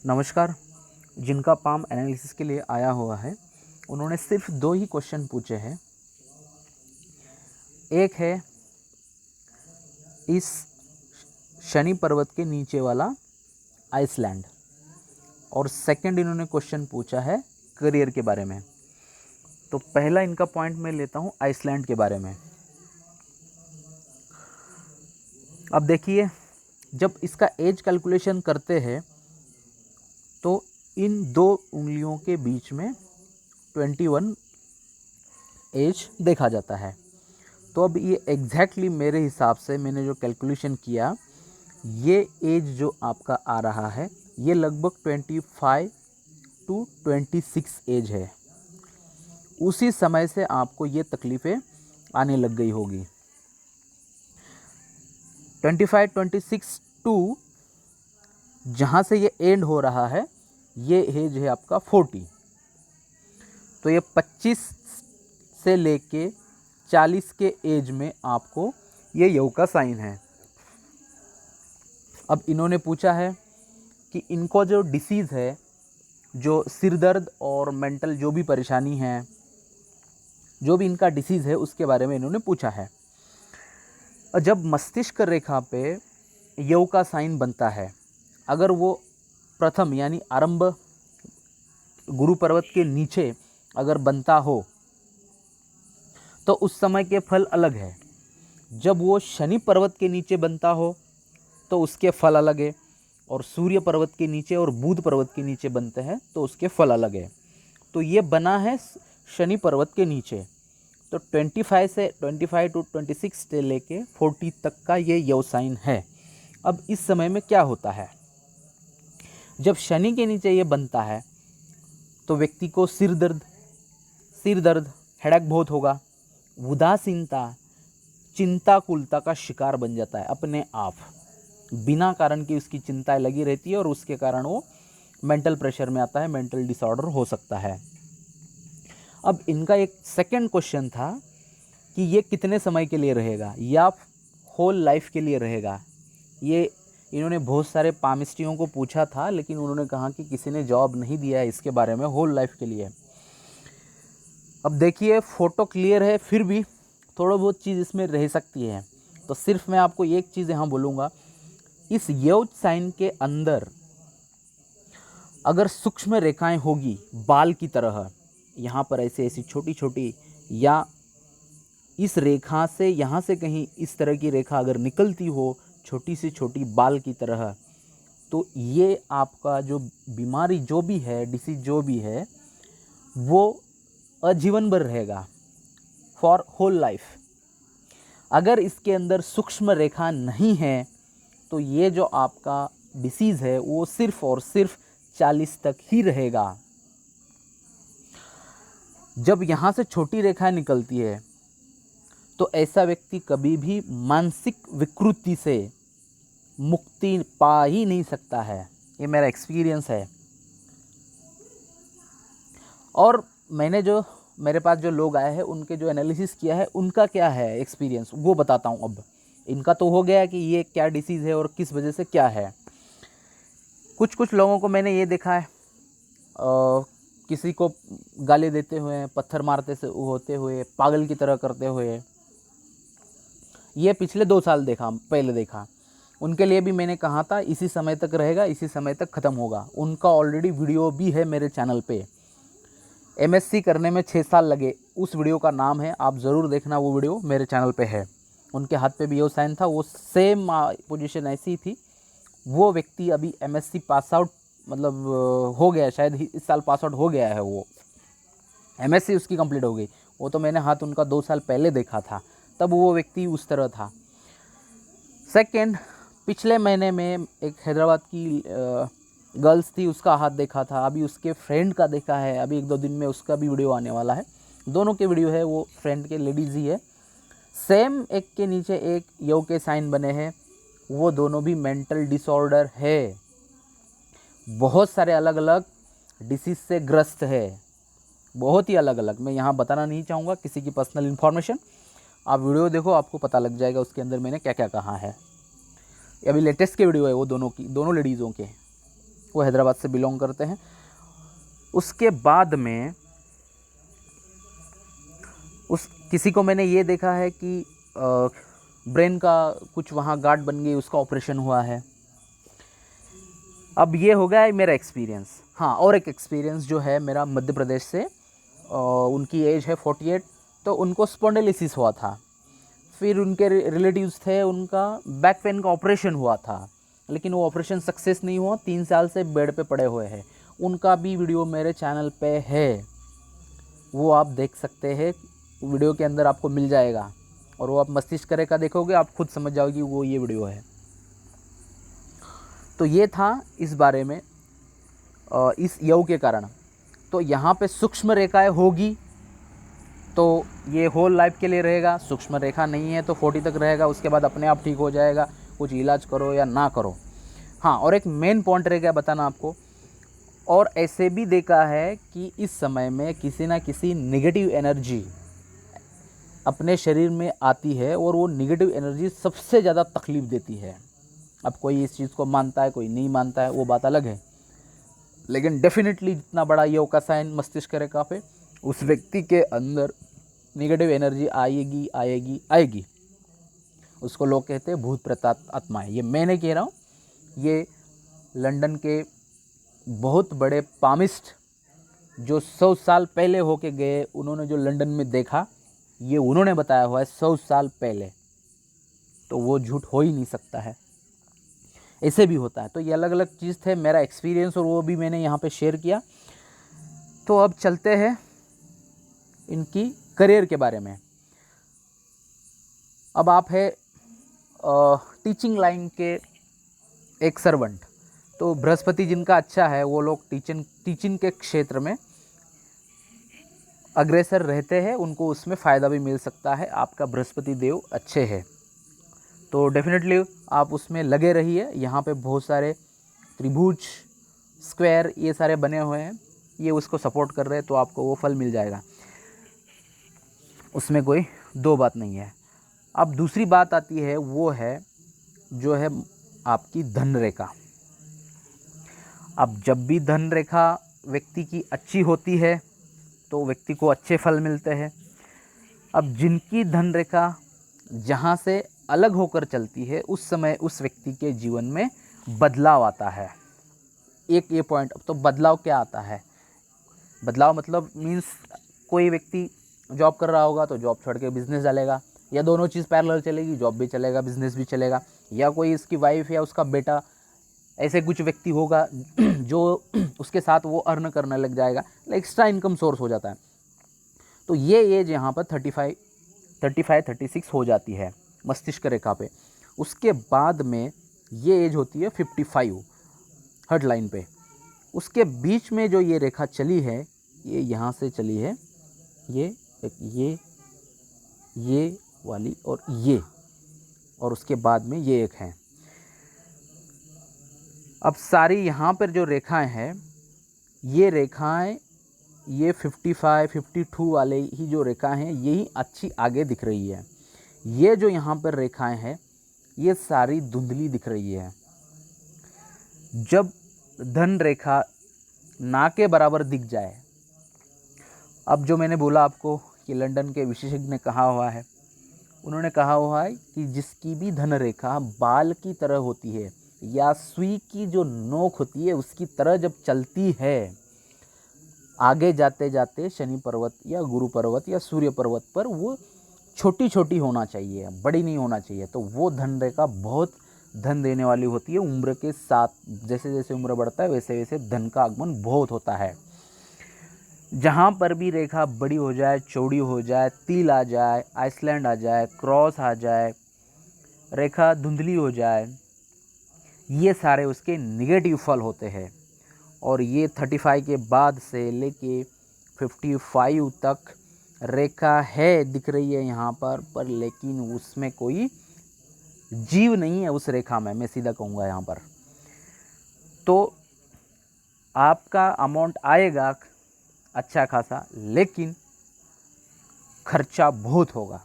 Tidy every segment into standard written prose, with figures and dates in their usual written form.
नमस्कार। जिनका palm analysis के लिए आया हुआ है उन्होंने सिर्फ 2 ही क्वेश्चन पूछे हैं। एक है इस शनि पर्वत के नीचे वाला आइसलैंड, और सेकंड इन्होंने क्वेश्चन पूछा है करियर के बारे में। तो पहला इनका पॉइंट मैं लेता हूँ आइसलैंड के बारे में। अब देखिए, जब इसका एज कैलकुलेशन करते हैं तो इन 2 उंगलियों के बीच में 21 एज देखा जाता है। तो अब ये एग्जैक्टली मेरे हिसाब से मैंने जो कैलकुलेशन किया, ये एज जो आपका आ रहा है ये लगभग 25 टू 26 एज है। उसी समय से आपको ये तकलीफ़ें आने लग गई होगी। 25-26 टू जहाँ से ये एंड हो रहा है ये एज है आपका 40। तो ये 25 से लेके 40 के एज में आपको ये योग का साइन है। अब इन्होंने पूछा है कि इनको जो डिसीज़ है, जो सिर दर्द और मेंटल जो भी परेशानी है, जो भी इनका डिसीज़ है उसके बारे में इन्होंने पूछा है। जब मस्तिष्क रेखा पे योग का साइन बनता है, अगर वो प्रथम यानी आरंभ गुरु पर्वत के नीचे अगर बनता हो तो उस समय के फल अलग है। जब वो शनि पर्वत के नीचे बनता हो तो उसके फल अलग है, और सूर्य पर्वत के नीचे और बुध पर्वत के नीचे बनते हैं तो उसके फल अलग है। तो ये बना है शनि पर्वत के नीचे। तो 25 टू 26 से लेके 40 तक का ये योग साइन है। अब इस समय में क्या होता है, जब शनि के नीचे ये बनता है तो व्यक्ति को सिर दर्द हेडेक बहुत होगा, उदासीनता, चिंताकुलता का शिकार बन जाता है अपने आप। बिना कारण की उसकी चिंताएं लगी रहती है और उसके कारण वो मेंटल प्रेशर में आता है, मेंटल डिसऑर्डर हो सकता है। अब इनका एक सेकंड क्वेश्चन था कि ये कितने समय के लिए रहेगा या होल लाइफ के लिए रहेगा। ये इन्होंने बहुत सारे पामिस्ट्रियों को पूछा था, लेकिन उन्होंने कहा कि किसी ने जवाब नहीं दिया है इसके बारे में होल लाइफ के लिए। अब देखिए, फ़ोटो क्लियर है, फिर भी थोड़ा बहुत चीज़ इसमें रह सकती है। तो सिर्फ मैं आपको एक चीज़ यहाँ बोलूँगा, इस योग साइन के अंदर अगर सूक्ष्म रेखाएं होगी बाल की तरह, यहाँ पर ऐसी छोटी छोटी, या इस रेखा से यहाँ से कहीं इस तरह की रेखा अगर निकलती हो छोटी से छोटी बाल की तरह, तो ये आपका जो बीमारी जो भी है, डिसीज जो भी है, वो आजीवन भर रहेगा, फॉर होल लाइफ। अगर इसके अंदर सूक्ष्म रेखा नहीं है तो ये जो आपका डिसीज़ है वो सिर्फ और सिर्फ 40 तक ही रहेगा। जब यहाँ से छोटी रेखा निकलती है तो ऐसा व्यक्ति कभी भी मानसिक विकृति से मुक्ति पा ही नहीं सकता है। ये मेरा एक्सपीरियंस है। और मैंने जो मेरे पास जो लोग आए हैं उनके जो एनालिसिस किया है, उनका क्या है एक्सपीरियंस वो बताता हूँ। अब इनका तो हो गया कि ये क्या डिसीज़ है और किस वजह से क्या है। कुछ लोगों को मैंने ये देखा है, किसी को गाली देते हुए, पत्थर मारते से होते हुए, पागल की तरह करते हुए। ये पिछले 2 साल पहले देखा। उनके लिए भी मैंने कहा था इसी समय तक रहेगा, इसी समय तक ख़त्म होगा। उनका ऑलरेडी वीडियो भी है मेरे चैनल पे। MSc करने में 6 साल लगे, उस वीडियो का नाम है, आप ज़रूर देखना, वो वीडियो मेरे चैनल पे है। उनके हाथ पे भी योग साइन था, वो सेम पोजीशन ऐसी थी। वो व्यक्ति अभी MSc पास आउट, मतलब हो गया, शायद इस साल पास आउट हो गया है। वो MSc उसकी कंप्लीट हो गई। वो तो मैंने हाथ उनका 2 साल पहले देखा था, तब वो व्यक्ति उस तरह था। सेकंड, पिछले महीने में एक हैदराबाद की गर्ल्स थी, उसका हाथ देखा था। अभी उसके फ्रेंड का देखा है, अभी 1-2 दिन में उसका भी वीडियो आने वाला है। दोनों के वीडियो है, वो फ्रेंड के लेडीज़ ही है। सेम एक के नीचे एक योग के साइन बने हैं। वो दोनों भी मेंटल डिसऑर्डर है, बहुत सारे अलग अलग डिसीज़ से ग्रस्त है, बहुत ही अलग अलग। मैं यहाँ बताना नहीं चाहूँगा किसी की पर्सनल इन्फॉर्मेशन। आप वीडियो देखो, आपको पता लग जाएगा उसके अंदर मैंने क्या क्या कहा है। अभी लेटेस्ट के वीडियो है वो दोनों की, दोनों लेडीज़ों के। वो हैदराबाद से बिलोंग करते हैं। उसके बाद में किसी को मैंने ये देखा है कि ब्रेन का कुछ वहाँ गांठ बन गई, उसका ऑपरेशन हुआ है। अब ये हो गया है मेरा एक्सपीरियंस। हाँ, और एक एक्सपीरियंस जो है मेरा मध्य प्रदेश से, उनकी एज है 48, तो उनको स्पॉन्डिलिसिस हुआ था। फिर उनके रिलेटिव्स थे, उनका बैक पेन का ऑपरेशन हुआ था, लेकिन वो ऑपरेशन सक्सेस नहीं हुआ, 3 साल से बेड पे पड़े हुए हैं। उनका भी वीडियो मेरे चैनल पे है, वो आप देख सकते हैं, वीडियो के अंदर आपको मिल जाएगा। और वो आप मस्तिष्क रेखा देखोगे, आप खुद समझ जाओगे वो ये वीडियो है। तो ये था इस बारे में, इस योग के कारण। तो यहाँ पे सूक्ष्म रेखाएं होगी तो ये होल लाइफ के लिए रहेगा, सूक्ष्म रेखा नहीं है तो 40 तक रहेगा, उसके बाद अपने आप ठीक हो जाएगा, कुछ इलाज करो या ना करो। हाँ, और एक मेन पॉइंट रह गया बताना आपको, और ऐसे भी देखा है कि इस समय में किसी ना किसी नेगेटिव एनर्जी अपने शरीर में आती है, और वो नेगेटिव एनर्जी सबसे ज़्यादा तकलीफ़ देती है। अब कोई इस चीज़ को मानता है, कोई नहीं मानता है, वो बात अलग है, लेकिन डेफिनेटली जितना बड़ा योग का साइन मस्तिष्क रेखा पे, उस व्यक्ति के अंदर नेगेटिव एनर्जी आएगी आएगी आएगी। उसको लोग कहते हैं भूत प्रेत आत्माएं। ये मैं नहीं कह रहा हूँ, ये लंदन के बहुत बड़े पामिस्ट जो 100 साल पहले होके गए, उन्होंने जो लंदन में देखा, ये उन्होंने बताया हुआ है 100 साल पहले, तो वो झूठ हो ही नहीं सकता है। ऐसे भी होता है। तो ये अलग अलग चीज़ थे, मेरा एक्सपीरियंस, और वो भी मैंने यहाँ पे शेयर किया। तो अब चलते हैं इनकी करियर के बारे में। अब आप है टीचिंग लाइन के एक सर्वेंट, तो बृहस्पति जिनका अच्छा है वो लोग टीचिंग के क्षेत्र में अग्रसर रहते हैं, उनको उसमें फ़ायदा भी मिल सकता है। आपका बृहस्पति देव अच्छे है तो डेफिनेटली आप उसमें लगे रहिए। यहाँ पे बहुत सारे त्रिभुज, स्क्वायर, ये सारे बने हुए हैं, ये उसको सपोर्ट कर रहे हैं, तो आपको वो फल मिल जाएगा, उसमें कोई दो बात नहीं है। अब दूसरी बात आती है, वो है जो है आपकी धन रेखा। अब जब भी धन रेखा व्यक्ति की अच्छी होती है तो व्यक्ति को अच्छे फल मिलते हैं। अब जिनकी धन रेखा जहाँ से अलग होकर चलती है, उस समय उस व्यक्ति के जीवन में बदलाव आता है। एक ये पॉइंट। अब तो बदलाव क्या आता है? बदलाव मतलब मीन्स कोई व्यक्ति जॉब कर रहा होगा तो जॉब छोड़ के बिजनेस डालेगा, या दोनों चीज़ पैरेलल चलेगी, जॉब भी चलेगा बिजनेस भी चलेगा। या कोई इसकी वाइफ या उसका बेटा, ऐसे कुछ व्यक्ति होगा जो उसके साथ वो अर्न करने लग जाएगा, एक्स्ट्रा इनकम सोर्स हो जाता है। तो ये एज यहाँ पर 35-36 हो जाती है मस्तिष्क रेखा पे। उसके बाद में ये एज होती है 55 हर्ट लाइन पे। उसके बीच में जो ये रेखा चली है, ये यहाँ से चली है, ये वाली और ये, और उसके बाद में ये एक है। अब सारी यहाँ पर जो रेखाएं हैं, ये रेखाएं, ये 55-52 वाले ही जो रेखाएं हैं, यही अच्छी आगे दिख रही है। ये जो यहाँ पर रेखाएं हैं, ये सारी धुंधली दिख रही है। जब धन रेखा ना के बराबर दिख जाए, अब जो मैंने बोला आपको कि लंदन के विशेषज्ञ ने कहा हुआ है, उन्होंने कहा हुआ है कि जिसकी भी धन रेखा बाल की तरह होती है या सुई की जो नोक होती है उसकी तरह जब चलती है, आगे जाते जाते शनि पर्वत या गुरु पर्वत या सूर्य पर्वत पर वो छोटी छोटी होना चाहिए, बड़ी नहीं होना चाहिए। तो वो धन रेखा बहुत धन देने वाली होती है। उम्र के साथ जैसे जैसे उम्र बढ़ता है वैसे वैसे धन का आगमन बहुत होता है। जहाँ पर भी रेखा बड़ी हो जाए, चौड़ी हो जाए, तिल आ जाए, आइसलैंड आ जाए, क्रॉस आ जाए, रेखा धुंधली हो जाए, ये सारे उसके निगेटिव फल होते हैं। और ये 35 के बाद से लेके 55 तक रेखा है, दिख रही है यहाँ पर लेकिन उसमें कोई जीव नहीं है उस रेखा में, मैं सीधा कहूँगा यहाँ पर। तो आपका अमाउंट आएगा अच्छा खासा, लेकिन खर्चा बहुत होगा।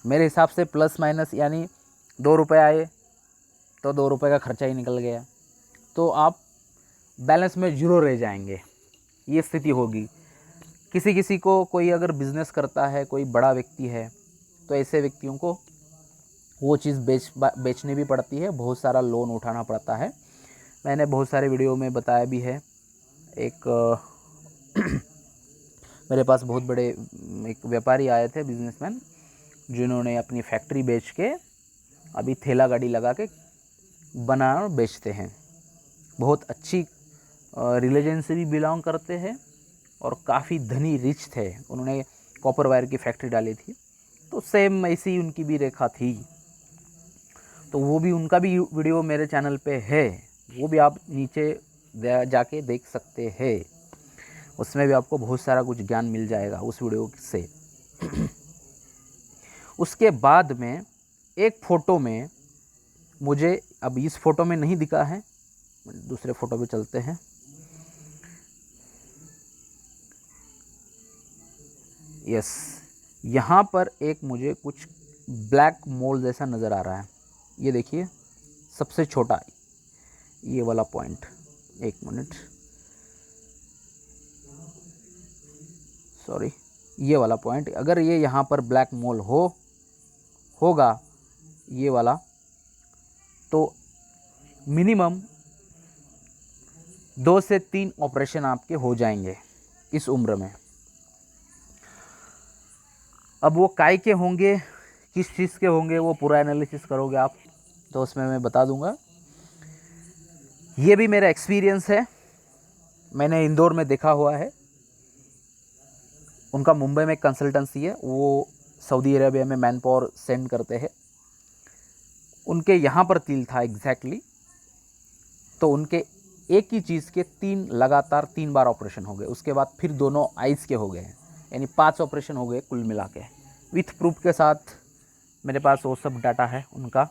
मेरे हिसाब से प्लस माइनस यानी 2 रुपये आए तो 2 रुपये का खर्चा ही निकल गया। तो आप बैलेंस में जीरो रह जाएंगे, ये स्थिति होगी। किसी किसी को, कोई अगर बिज़नेस करता है, कोई बड़ा व्यक्ति है, तो ऐसे व्यक्तियों को वो चीज़ बेचनी भी पड़ती है, बहुत सारा लोन उठाना पड़ता है। मैंने बहुत सारे वीडियो में बताया भी है। एक मेरे पास बहुत बड़े एक व्यापारी आए थे, बिजनेसमैन, जिन्होंने अपनी फैक्ट्री बेच के अभी ठेला गाड़ी लगा के बना और बेचते हैं। बहुत अच्छी रिलीजन से भी बिलोंग करते हैं और काफ़ी धनी रिच थे। उन्होंने कॉपर वायर की फैक्ट्री डाली थी, तो सेम ऐसी उनकी भी रेखा थी। तो वो भी, उनका भी वीडियो मेरे चैनल पे है, वो भी आप नीचे जाके देख सकते हैं। उसमें भी आपको बहुत सारा कुछ ज्ञान मिल जाएगा उस वीडियो से। उसके बाद में एक फ़ोटो में मुझे, अब इस फ़ोटो में नहीं दिखा है, दूसरे फ़ोटो पे चलते हैं। यस, यहाँ पर एक मुझे कुछ ब्लैक मोल जैसा नज़र आ रहा है। ये देखिए, सबसे छोटा ये वाला पॉइंट, एक मिनट, सॉरी, ये वाला पॉइंट, अगर ये यहाँ पर ब्लैक मोल होगा ये वाला, तो मिनिमम 2 से 3 ऑपरेशन आपके हो जाएंगे इस उम्र में। अब वो काय के होंगे, किस चीज़ के होंगे, वो पूरा एनालिसिस करोगे आप, तो उसमें मैं बता दूंगा। ये भी मेरा एक्सपीरियंस है, मैंने इंदौर में देखा हुआ है। उनका मुंबई में कंसल्टेंसी है, वो सऊदी अरेबिया में मैन पावर सेंड करते हैं। उनके यहाँ पर तिल था एग्जैक्टली, तो उनके एक ही चीज़ के 3 बार ऑपरेशन हो गए। उसके बाद फिर दोनों आइज़ के हो गए, यानी 5 ऑपरेशन हो गए कुल मिला के, विथ प्रूफ के साथ मेरे पास वो सब डाटा है उनका।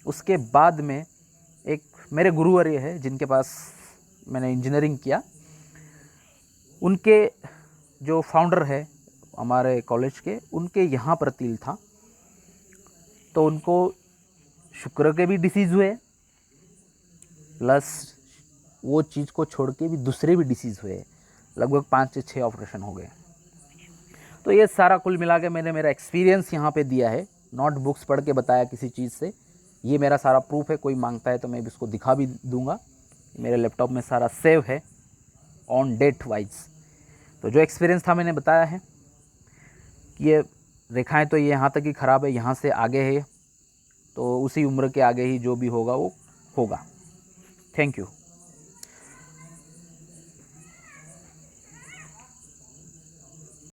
उसके बाद में एक मेरे गुरुवर्य है, जिनके पास मैंने इंजीनियरिंग किया, उनके जो फाउंडर है हमारे कॉलेज के, उनके यहाँ पर तिल था, तो उनको शुक्र के भी डिसीज़ हुए, प्लस वो चीज़ को छोड़ के भी दूसरे भी डिसीज़ हुए, लगभग 5 से 6 ऑपरेशन हो गए। तो ये सारा कुल मिला के मैंने मेरा एक्सपीरियंस यहाँ पे दिया है, नॉट बुक्स पढ़ के बताया किसी चीज़ से। ये मेरा सारा प्रूफ है, कोई मांगता है तो मैं इसको दिखा भी दूंगा, मेरे लैपटॉप में सारा सेव है ऑन डेट वाइज। तो जो एक्सपीरियंस था मैंने बताया है। ये रेखाएं तो ये यहाँ तक ही ख़राब है, यहाँ से आगे है, तो उसी उम्र के आगे ही जो भी होगा वो होगा। Thank you.